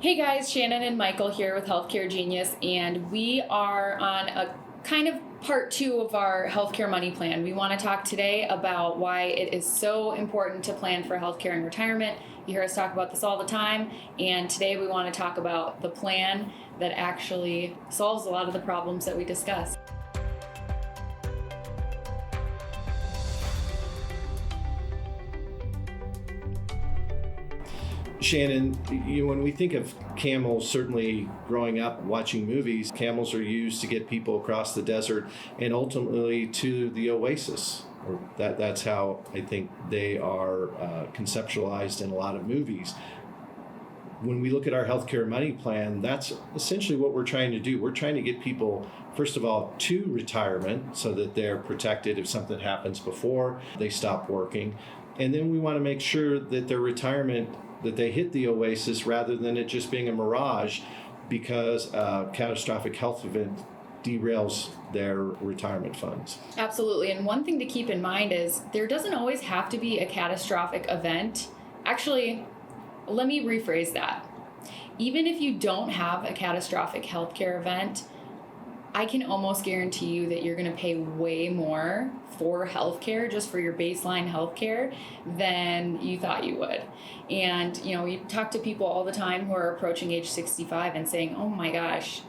Hey guys, Shannon and Michael here with Healthcare Genius, and we are on a kind of part 2 of our healthcare money plan. We want to talk today about why it is so important to plan for healthcare and retirement. You hear us talk about this all the time, and today we want to talk about the plan that actually solves a lot of the problems that we discuss. Shannon, when we think of camels, certainly growing up watching movies, camels are used to get people across the desert and ultimately to the Oasis. Or that's how I think they are conceptualized in a lot of movies. When we look at our healthcare money plan, that's essentially what we're trying to do. We're trying to get people, first of all, to retirement so that they're protected if something happens before they stop working. And then we want to make sure that their retirement, that they hit the Oasis rather than it just being a mirage because a catastrophic health event derails their retirement funds. Absolutely. And one thing to keep in mind is there doesn't always have to be a catastrophic event. Actually, let me rephrase that. Even if you don't have a catastrophic healthcare event, I can almost guarantee you that you're going to pay way more for healthcare, just for your baseline healthcare, than you thought you would. And, you talk to people all the time who are approaching age 65 and saying, oh my gosh,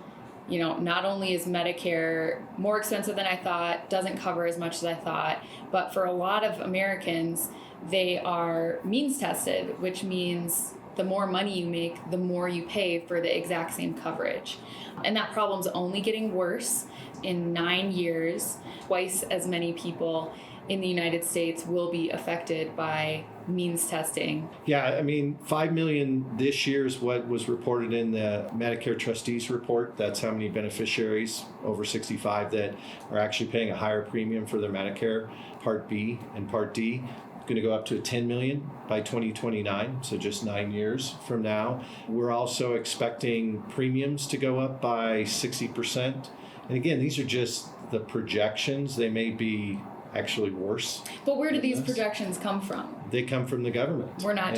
not only is Medicare more expensive than I thought, doesn't cover as much as I thought, but for a lot of Americans, they are means tested, which means the more money you make, the more you pay for the exact same coverage. And that problem's only getting worse. In 9 years, twice as many people in the United States will be affected by means testing. Yeah, 5 million this year is what was reported in the Medicare trustees report. That's how many beneficiaries over 65 that are actually paying a higher premium for their Medicare Part B and Part D. Going to go up to 10 million by 2029, so just 9 years from now. We're also expecting premiums to go up by 60%. And again, these are just the projections. They may be actually worse. But where do these projections come from? They come from the government. We're not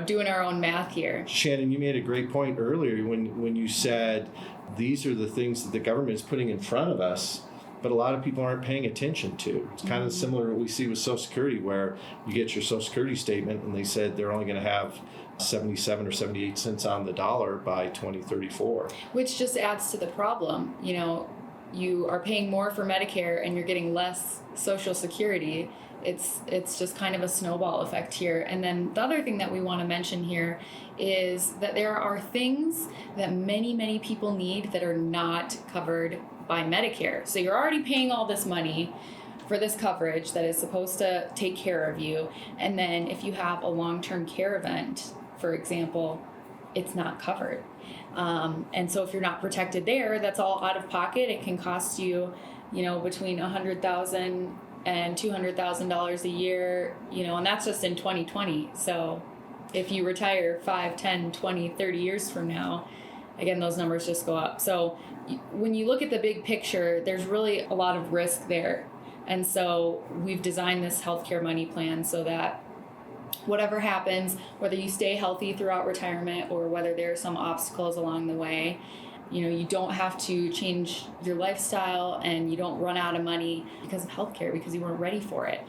doing our own math here. Shannon, you made a great point earlier when you said these are the things that the government is putting in front of us, but a lot of people aren't paying attention to. It's kind of similar to what we see with Social Security, where you get your Social Security statement and they said they're only going to have 77 or 78 cents on the dollar by 2034. Which just adds to the problem. You are paying more for Medicare and you're getting less Social Security. It's just kind of a snowball effect here. And then the other thing that we want to mention here is that there are things that many, many people need that are not covered by Medicare. So you're already paying all this money for this coverage that is supposed to take care of you. And then if you have a long-term care event, for example, it's not covered. And so if you're not protected there, that's all out of pocket. It can cost you, between $100,000 and $200,000 a year, and that's just in 2020. So if you retire 5, 10, 20, 30 years from now, again, those numbers just go up. So when you look at the big picture, there's really a lot of risk there. And so we've designed this healthcare money plan so that whatever happens, whether you stay healthy throughout retirement or whether there are some obstacles along the way, you don't have to change your lifestyle and you don't run out of money because of healthcare because you weren't ready for it.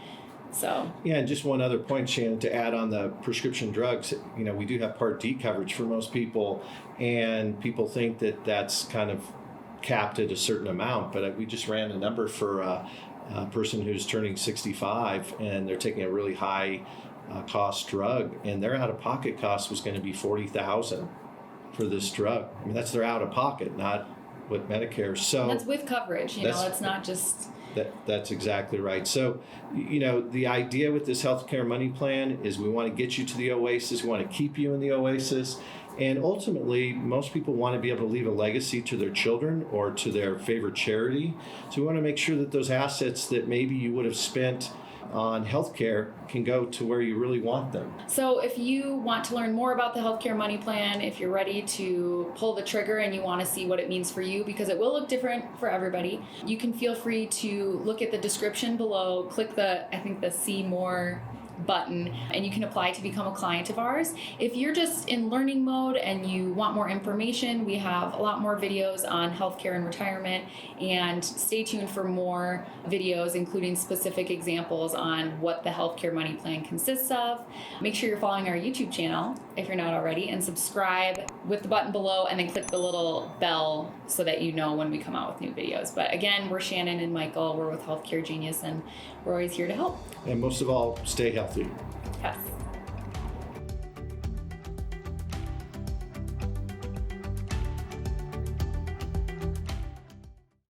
So yeah, and just one other point, Shannon, to add on the prescription drugs, we do have Part D coverage for most people, and people think that that's kind of capped at a certain amount, but we just ran a number for a person who's turning 65 and they're taking a really high cost drug, and their out-of-pocket cost was going to be $40,000 for this drug. That's their out-of-pocket, not what Medicare. So and that's with coverage. It's not just. That's exactly right. So, the idea with this healthcare money plan is we want to get you to the Oasis. We want to keep you in the Oasis. And ultimately, most people want to be able to leave a legacy to their children or to their favorite charity. So we want to make sure that those assets that maybe you would have spent on healthcare can go to where you really want them. So if you want to learn more about the healthcare money plan, if you're ready to pull the trigger and you want to see what it means for you, because it will look different for everybody, you can feel free to look at the description below, click the See More button, and you can apply to become a client of ours. If you're just in learning mode and you want more information, we have a lot more videos on healthcare and retirement, and stay tuned for more videos including specific examples on what the healthcare money plan consists of. Make sure you're following our YouTube channel if you're not already, and subscribe with the button below, and then click the little bell so that you know when we come out with new videos. But again, we're Shannon and Michael. We're with Healthcare Genius, and we're always here to help. And most of all, stay healthy. Yes.